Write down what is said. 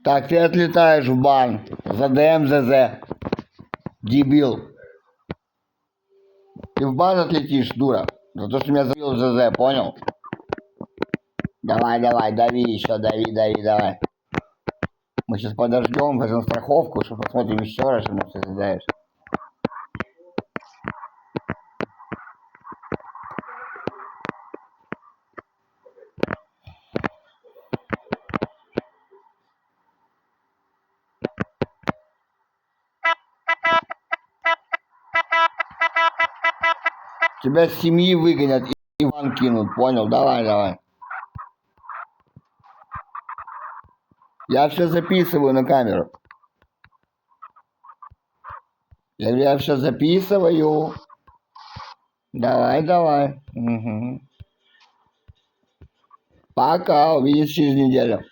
Так, ты отлетаешь в бан за ДМЗЗ. Дебил. Ты в бан отлетишь, дура. За то, что меня забил в ЗЗ, понял? Давай, давай, дави еще, дави, дави, давай. Мы сейчас подождем, возьмем страховку, что посмотрим еще раз, что ты задаешь. Тебя с семьи выгонят и в бан кинут, понял? Давай, давай. Я все записываю на камеру. Я все записываю. Давай, давай. Угу. Пока, увидимся через неделю.